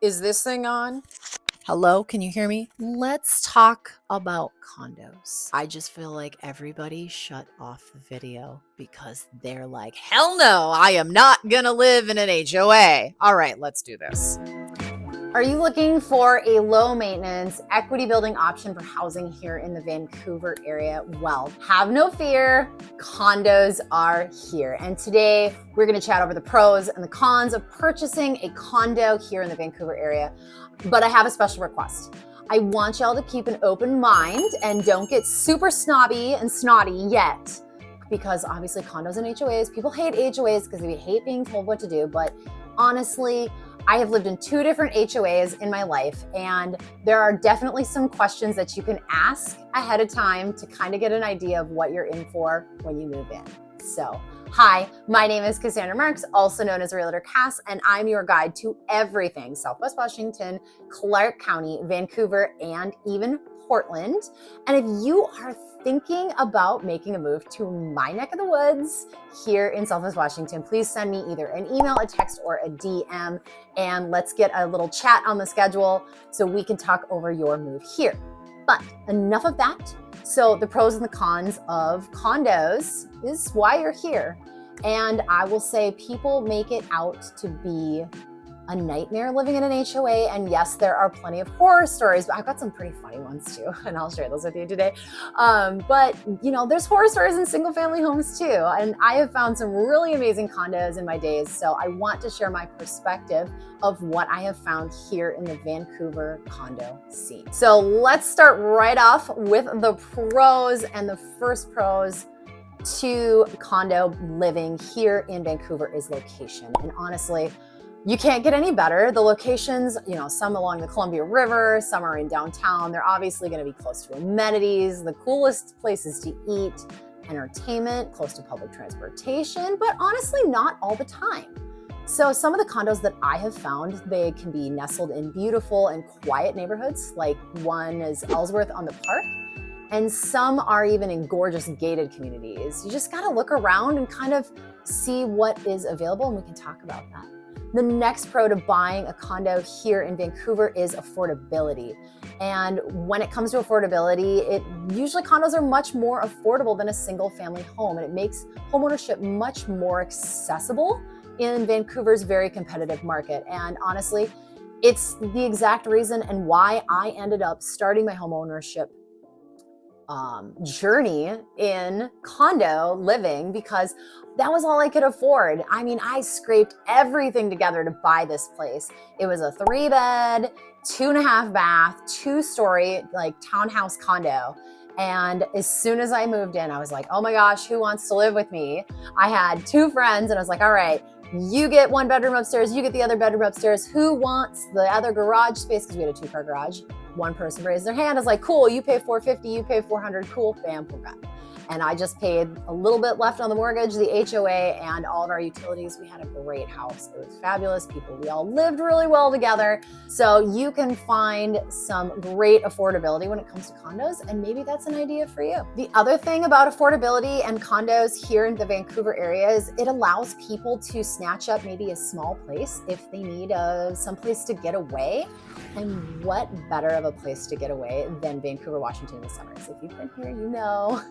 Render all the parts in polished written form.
Is this thing on? Hello, can you hear me? Let's talk about condos. I just feel like everybody shut off the video because they're like, hell no, I am not gonna live in an HOA. All right, let's do this. Are you looking for a low maintenance equity building option for housing here in the Vancouver area? Well, have no fear, condos are here. And today we're gonna chat over the pros and the cons of purchasing a condo here in the Vancouver area. But I have a special request. I want y'all to keep an open mind and don't get super snobby and snotty yet. Because obviously condos and HOAs, people hate HOAs because they hate being told what to do. But honestly, I have lived in 2 different HOAs in my life, and there are definitely some questions that you can ask ahead of time to kind of get an idea of what you're in for when you move in. So, hi, my name is Cassandra Marks, also known as Realtor Cass, and I'm your guide to everything Southwest Washington, Clark County, Vancouver, and even Portland. And if you are thinking about making a move to my neck of the woods here in Southwest Washington, please send me either an email, a text, or a DM, and let's get a little chat on the schedule so we can talk over your move here. But enough of that. So the pros and the cons of condos is why you're here. And I will say people make it out to be a nightmare living in an HOA. And yes, there are plenty of horror stories, but I've got some pretty funny ones too, and I'll share those with you today. But you know, there's horror stories in single family homes too. And I have found some really amazing condos in my days. So I want to share my perspective of what I have found here in the Vancouver condo scene. So let's start right off with the pros, and the first pros to condo living here in Vancouver is location. And honestly, you can't get any better. The locations, you know, some along the Columbia River, some are in downtown. They're obviously going to be close to amenities, the coolest places to eat, entertainment, close to public transportation, but honestly, not all the time. So some of the condos that I have found, they can be nestled in beautiful and quiet neighborhoods, like one is Ellsworth on the Park, and some are even in gorgeous gated communities. You just got to look around and kind of see what is available, and we can talk about that. The next pro to buying a condo here in Vancouver is affordability. And when it comes to affordability, usually condos are much more affordable than a single family home, and it makes homeownership much more accessible in Vancouver's very competitive market. And honestly, it's the exact reason and why I ended up starting my homeownership journey in condo living, because that was all I could afford. I mean, I scraped everything together to buy this place. It was a 3-bed, 2.5 bath, 2-story, like townhouse condo. And as soon as I moved in, I was like, oh my gosh, who wants to live with me? I had 2 friends, and I was like, all right, you get 1 bedroom upstairs, you get the other bedroom upstairs. Who wants the other garage space? Because we had a 2-car garage. One person raised their hand. I was like, cool, you pay $450, you pay $400, cool, bam, we're good. And I just paid a little bit left on the mortgage, the HOA, and all of our utilities. We had a great house. It was fabulous. People, we all lived really well together. So you can find some great affordability when it comes to condos, and maybe that's an idea for you. The other thing about affordability and condos here in the Vancouver area is it allows people to snatch up maybe a small place if they need some place to get away. And what better of a place to get away than Vancouver, Washington in the summers? If you've been here, you know.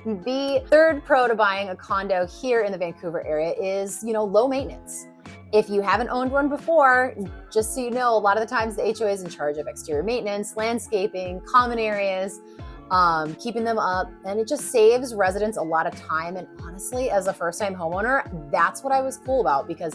The third pro to buying a condo here in the Vancouver area is, you know, low maintenance. If you haven't owned one before, just so you know, a lot of the times the HOA is in charge of exterior maintenance, landscaping, common areas, keeping them up, and it just saves residents a lot of time. And honestly, as a first-time homeowner, that's what I was cool about, because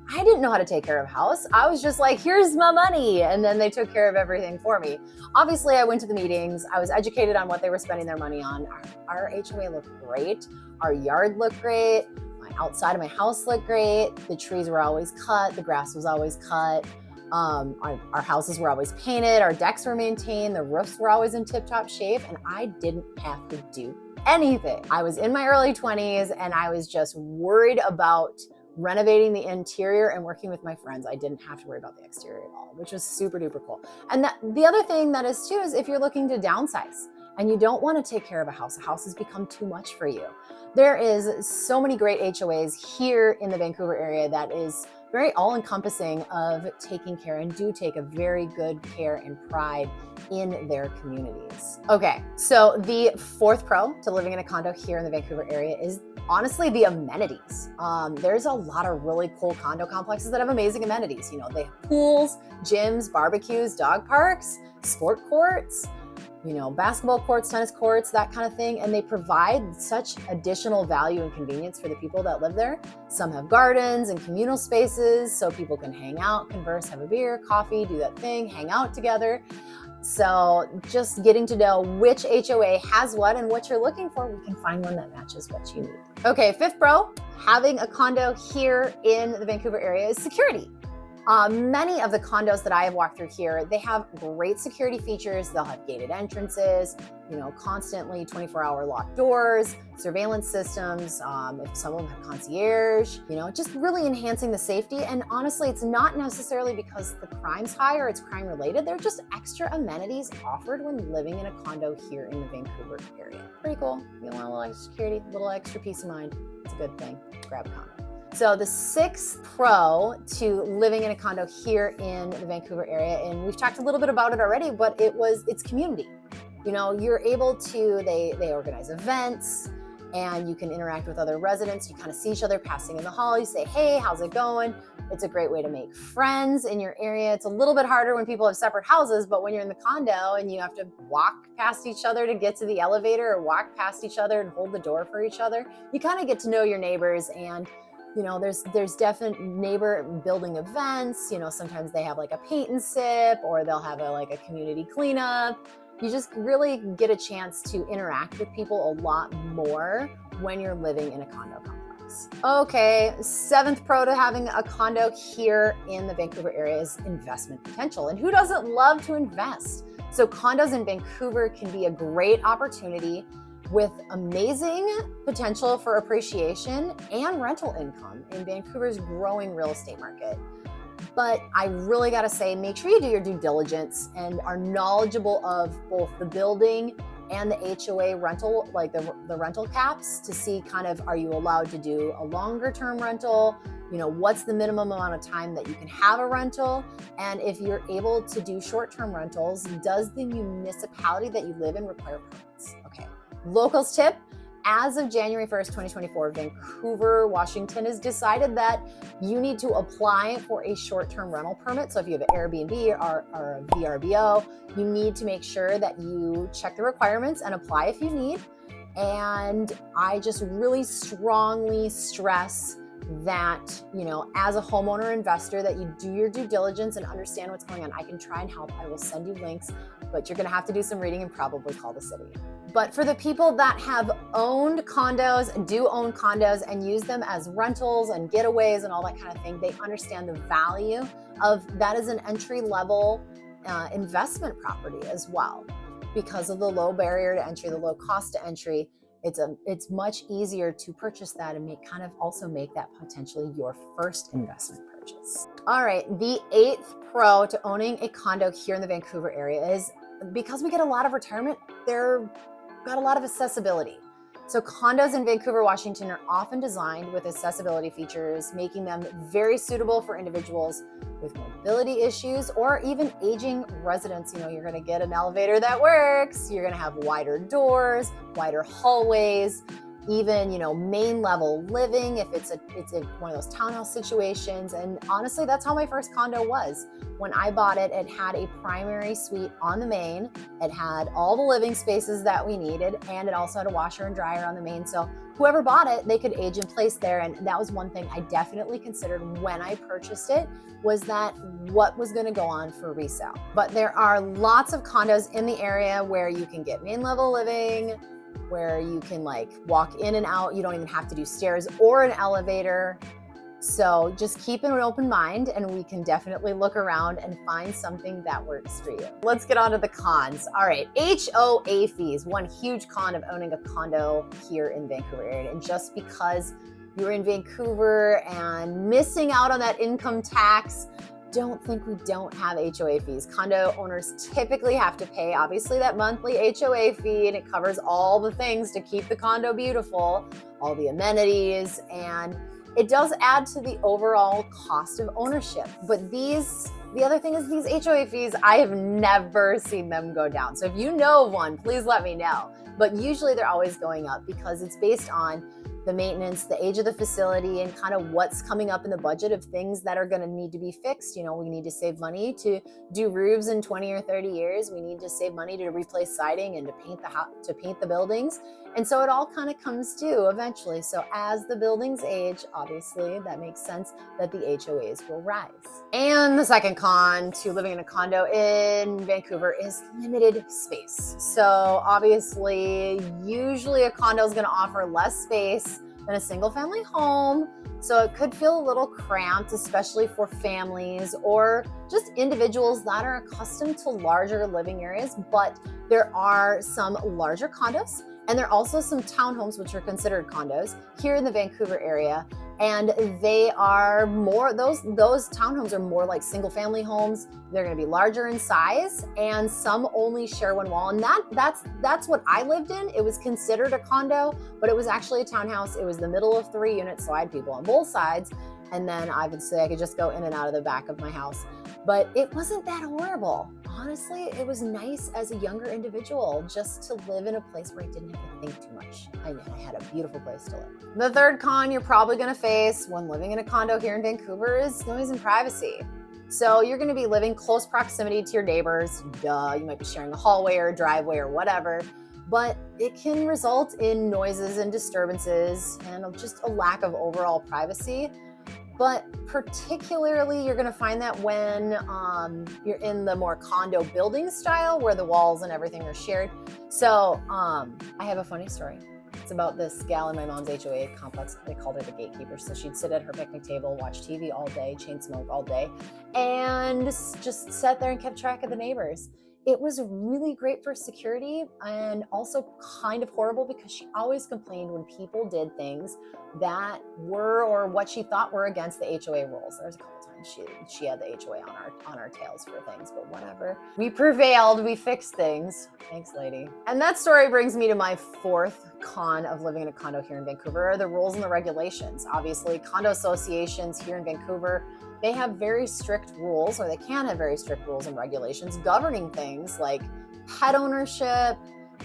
I didn't know how to take care of a house. I was just like, here's my money. And then they took care of everything for me. Obviously, I went to the meetings. I was educated on what they were spending their money on. Our HOA looked great. Our yard looked great. My outside of my house looked great. The trees were always cut. The grass was always cut. Our houses were always painted. Our decks were maintained. The roofs were always in tip-top shape. And I didn't have to do anything. I was in my early 20s, and I was just worried about renovating the interior and working with my friends. I didn't have to worry about the exterior at all, which was super duper cool. And the other thing that is too is if you're looking to downsize and you don't want to take care of a house has become too much for you. There is so many great HOAs here in the Vancouver area that is very all-encompassing of taking care and do take a very good care and pride in their communities. Okay, so the fourth pro to living in a condo here in the Vancouver area is honestly the amenities. There's a lot of really cool condo complexes that have amazing amenities. You know, they have pools, gyms, barbecues, dog parks, sport courts, you know, basketball courts, tennis courts, that kind of thing. And they provide such additional value and convenience for the people that live there. Some have gardens and communal spaces so people can hang out, converse, have a beer, coffee, do that thing, hang out together. So just getting to know which HOA has what and what you're looking for, we can find one that matches what you need. Okay, fifth pro, having a condo here in the Vancouver area is security. Many of the condos that I have walked through here, they have great security features. They'll have gated entrances, you know, constantly 24-hour locked doors, surveillance systems. If some of them have concierge, you know, just really enhancing the safety. And honestly, it's not necessarily because the crime's high or it's crime related. They're just extra amenities offered when living in a condo here in the Vancouver area. Pretty cool. You want a little extra security, a little extra peace of mind. It's a good thing. Grab a condo. So the sixth pro to living in a condo here in the Vancouver area, and we've talked a little bit about it already, but it's community. You know, you're able to, they organize events and you can interact with other residents. You kind of see each other passing in the hall. You say, hey, how's it going? It's a great way to make friends in your area. It's a little bit harder when people have separate houses, but when you're in the condo and you have to walk past each other to get to the elevator or walk past each other and hold the door for each other, you kind of get to know your neighbors. And you know, there's definite neighbor building events. You know, sometimes they have like a paint and sip, or they'll have a community cleanup. You just really get a chance to interact with people a lot more when you're living in a condo complex. Okay, seventh pro to having a condo here in the Vancouver area is investment potential. And who doesn't love to invest? So condos in Vancouver can be a great opportunity with amazing potential for appreciation and rental income in Vancouver's growing real estate market. But I really gotta say, make sure you do your due diligence and are knowledgeable of both the building and the HOA rental, like the rental caps, to see kind of, are you allowed to do a longer term rental? You know, what's the minimum amount of time that you can have a rental? And if you're able to do short-term rentals, does the municipality that you live in require permits? Okay. Locals tip, as of January 1st, 2024, Vancouver, Washington has decided that you need to apply for a short-term rental permit. So if you have an Airbnb or a VRBO, you need to make sure that you check the requirements and apply if you need. And I just really strongly stress that, you know, as a homeowner investor, that you do your due diligence and understand what's going on. I can try and help. I will send you links, but you're going to have to do some reading and probably call the city. But for the people that have owned condos, do own condos and use them as rentals and getaways and all that kind of thing, they understand the value of that as an entry-level investment property as well. Because of the low barrier to entry, the low cost to entry, it's much easier to purchase that and also make that potentially your first investment purchase. All right, the eighth pro to owning a condo here in the Vancouver area is, because we get a lot of retirement, they're got a lot of accessibility. So condos in Vancouver, Washington are often designed with accessibility features, making them very suitable for individuals with mobility issues or even aging residents. You know, you're going to get an elevator that works. You're going to have wider doors, wider hallways, even, you know, main level living if it's one of those townhouse situations. And honestly, that's how my first condo was. When I bought it, it had a primary suite on the main. It had all the living spaces that we needed, and it also had a washer and dryer on the main. So whoever bought it, they could age in place there. And that was one thing I definitely considered when I purchased it, was that what was going to go on for resale. But there are lots of condos in the area where you can get main level living, where you can like walk in and out. You don't even have to do stairs or an elevator. So just keep an open mind, and we can definitely look around and find something that works for you. Let's get on to the cons. All right, HOA fees, one huge con of owning a condo here in Vancouver area. And just because you're in Vancouver and missing out on that income tax, don't think we don't have HOA fees. Condo owners typically have to pay, obviously, that monthly HOA fee, and it covers all the things to keep the condo beautiful, all the amenities. And it does add to the overall cost of ownership. But the other thing is these HOA fees, I have never seen them go down. So if you know of one, please let me know. But usually they're always going up because it's based on the maintenance, the age of the facility, and kind of what's coming up in the budget of things that are going to need to be fixed. We need to save money to do roofs in 20 or 30 years. We need to save money to replace siding and to paint the buildings. And so it all kind of comes due eventually. So as the buildings age, obviously that makes sense that the HOAs will rise. And the second con to living in a condo in Vancouver is limited space. So obviously, usually a condo is going to offer less space than a single family home. So it could feel a little cramped, especially for families or just individuals that are accustomed to larger living areas. But there are some larger condos, and there are also some townhomes, which are considered condos here in the Vancouver area. And they are more, those townhomes are more like single family homes. They're going to be larger in size, and some only share one wall. And that's what I lived in. It was considered a condo, but it was actually a townhouse. It was the middle of 3 units, so I had people on both sides. And then I would say I could just go in and out of the back of my house. But it wasn't that horrible. Honestly, it was nice as a younger individual just to live in a place where I didn't have to think too much. I had a beautiful place to live. The third con you're probably going to face when living in a condo here in Vancouver is noise and privacy. So you're going to be living close proximity to your neighbors. Duh, you might be sharing a hallway or a driveway or whatever. But it can result in noises and disturbances and just a lack of overall privacy. But particularly, you're going to find that when you're in the more condo building style where the walls and everything are shared. So I have a funny story. It's about this gal in my mom's HOA complex. They called her the Gatekeeper. So she'd sit at her picnic table, watch TV all day, chain smoke all day, and just sat there and kept track of the neighbors. It was really great for security and also kind of horrible because she always complained when people did things that were or what she thought were against the HOA rules. There was a couple times she had the HOA on our tails for things, but whatever. We prevailed, we fixed things. Thanks, lady. And that story brings me to my fourth con of living in a condo here in Vancouver are the rules and the regulations. Obviously, condo associations here in Vancouver, they have very strict rules, or they can have very strict rules and regulations governing things like pet ownership,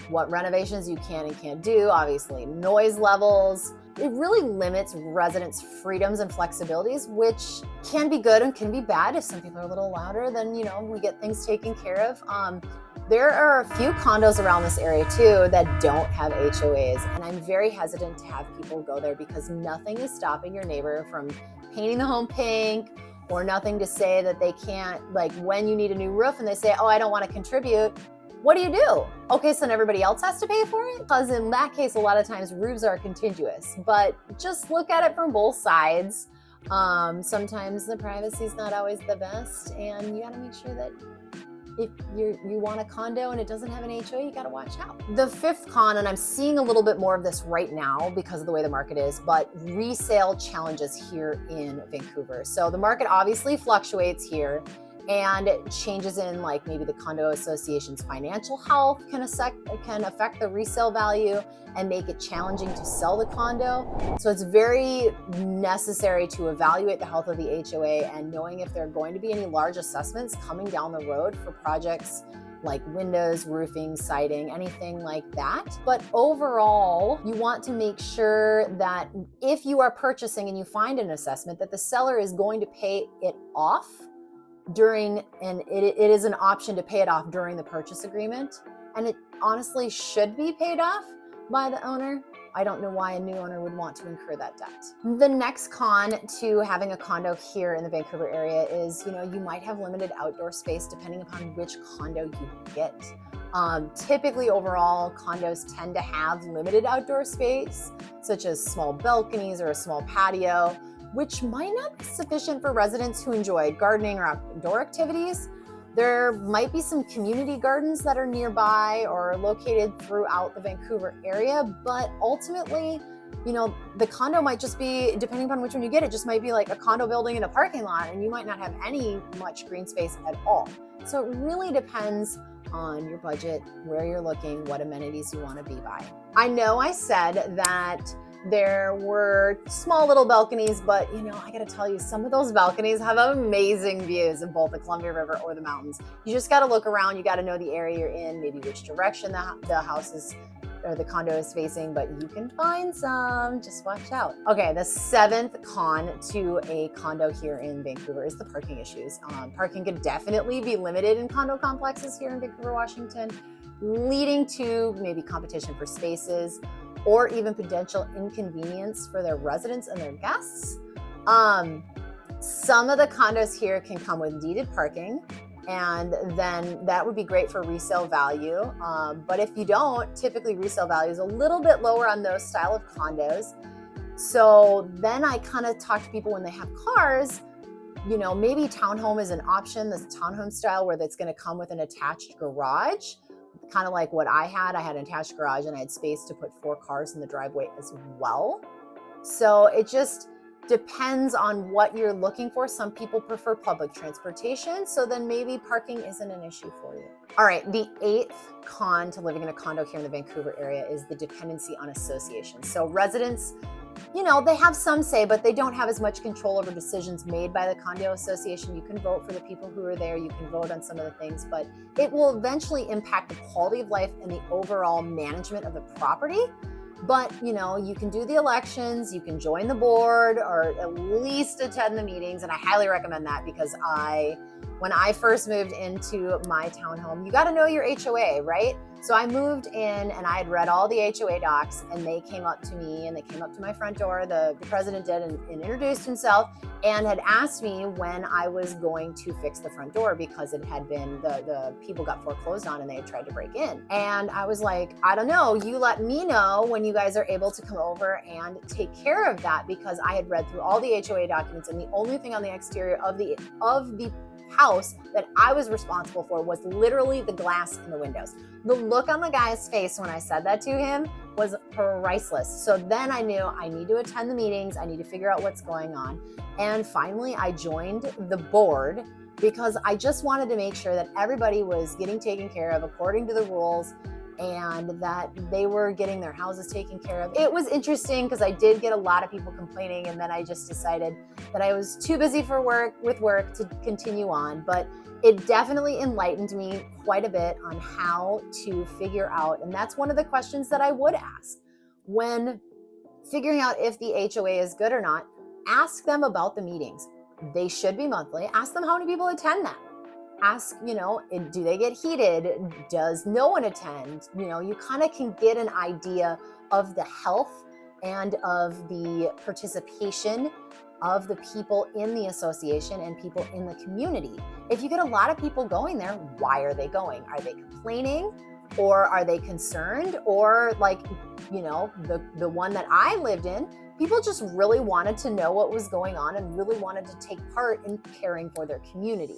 what renovations you can and can't do, obviously noise levels. It really limits residents' freedoms and flexibilities, which can be good and can be bad. If some people are a little louder, then, we get things taken care of. There are a few condos around this area too that don't have HOAs, and I'm very hesitant to have people go there because nothing is stopping your neighbor from painting the home pink, or nothing to say that they can't, like when you need a new roof and they say, oh, I don't want to contribute. What do? Okay, so then everybody else has to pay for it? Because in that case, a lot of times roofs are contiguous, but just look at it from both sides. Sometimes the privacy is not always the best, and you got to make sure that if you want a condo and it doesn't have an HOA, you got to watch out. The fifth con, and I'm seeing a little bit more of this right now because of the way the market is, but resale challenges here in Vancouver. So the market obviously fluctuates here, and changes in like maybe the condo association's financial health can affect the resale value and make it challenging to sell the condo. So it's very necessary to evaluate the health of the HOA and knowing if there are going to be any large assessments coming down the road for projects like windows, roofing, siding, anything like that. But overall, you want to make sure that if you are purchasing and you find an assessment, that the seller is going to pay it off and it is an option to pay it off during the purchase agreement. And it honestly should be paid off by the owner. I don't know why a new owner would want to incur that debt. The next con to having a condo here in the Vancouver area is, you might have limited outdoor space depending upon which condo you get. Typically overall, condos tend to have limited outdoor space, such as small balconies or a small patio, which might not be sufficient for residents who enjoy gardening or outdoor activities. There might be some community gardens that are nearby or located throughout the Vancouver area, but ultimately, the condo might just be, depending upon which one you get, it just might be like a condo building in a parking lot, and you might not have much green space at all. So it really depends on your budget, where you're looking, what amenities you want to be by. I know I said that There were small little balconies, but I gotta tell you, some of those balconies have amazing views of both the Columbia River or the mountains. You just gotta look around, you gotta know the area you're in, maybe which direction the house is or the condo is facing, but you can find some, just watch out. Okay, the 7th con to a condo here in Vancouver is the parking issues. Parking could definitely be limited in condo complexes here in Vancouver, Washington, leading to maybe competition for spaces or even potential inconvenience for their residents and their guests. Some of the condos here can come with deeded parking, and then that would be great for resale value. But if you don't, typically resale value is a little bit lower on those style of condos. So then I kind of talk to people when they have cars, maybe townhome is an option, this townhome style where that's going to come with an attached garage, kind of like what I had. I had an attached garage and I had space to put 4 cars in the driveway as well. So it just depends on what you're looking for. Some people prefer public transportation, so then maybe parking isn't an issue for you. All right, the 8th con to living in a condo here in the Vancouver area is the dependency on association. So residents, they have some say, but they don't have as much control over decisions made by the condo association. You can vote for the people who are there, you can vote on some of the things, but it will eventually impact the quality of life and the overall management of the property. But, you can do the elections, you can join the board, or at least attend the meetings. And I highly recommend that because when I first moved into my townhome, you got to know your HOA, right? So I moved in and I had read all the HOA docs, and they came up to me and they came up to my front door, the president did, and introduced himself and had asked me when I was going to fix the front door because it had been, the people got foreclosed on and they had tried to break in. And I was like, I don't know, you let me know when you guys are able to come over and take care of that, because I had read through all the HOA documents and the only thing on the exterior of the house that I was responsible for was literally the glass in the windows. The look on the guy's face when I said that to him was priceless. So then I knew I need to attend the meetings, I need to figure out what's going on. And finally I joined the board because I just wanted to make sure that everybody was getting taken care of according to the rules and that they were getting their houses taken care of. It was interesting because I did get a lot of people complaining, and then I just decided that I was too busy with work to continue on. But it definitely enlightened me quite a bit on how to figure out, and that's one of the questions that I would ask when figuring out if the HOA is good or not. Ask them about the meetings. They should be monthly. Ask them how many people attend them. Ask, do they get heated? Does no one attend? You kind of can get an idea of the health and of the participation of the people in the association and people in the community. If you get a lot of people going there, why are they going? Are they complaining? Or are they concerned? Or like, the one that I lived in, people just really wanted to know what was going on and really wanted to take part in caring for their community.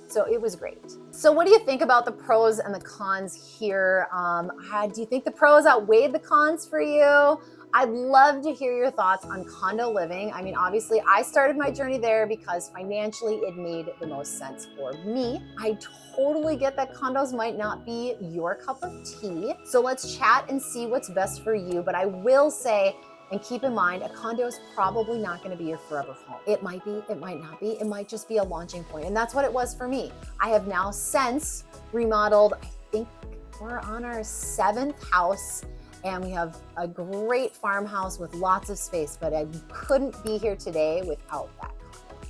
So it was great. So what do you think about the pros and the cons here? Do you think the pros outweighed the cons for you? I'd love to hear your thoughts on condo living. I mean, obviously I started my journey there because financially it made the most sense for me. I totally get that condos might not be your cup of tea. So let's chat and see what's best for you. But I will say, and keep in mind, a condo is probably not going to be your forever home. It might be, it might not be, it might just be a launching point. And that's what it was for me. I have now since remodeled, I think we're on our 7th house, and we have a great farmhouse with lots of space, but I couldn't be here today without that.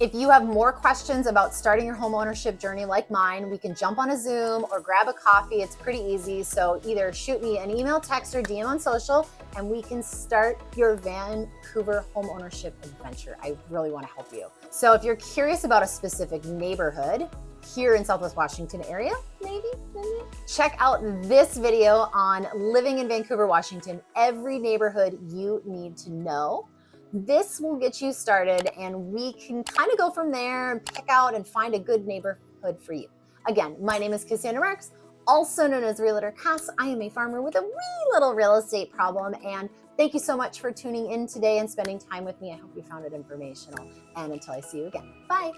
If you have more questions about starting your home ownership journey like mine, we can jump on a Zoom or grab a coffee. It's pretty easy. So either shoot me an email, text, or DM on social, and we can start your Vancouver home ownership adventure. I really want to help you. So if you're curious about a specific neighborhood here in Southwest Washington area, maybe, check out this video on living in Vancouver, Washington, every neighborhood you need to know. This will get you started, and we can kind of go from there and pick out and find a good neighborhood for you. Again, my name is Cassandra Marks, also known as Realtor Cass. I am a farmer with a wee little real estate problem, and thank you so much for tuning in today and spending time with me. I hope you found it informational, and until I see you again, bye.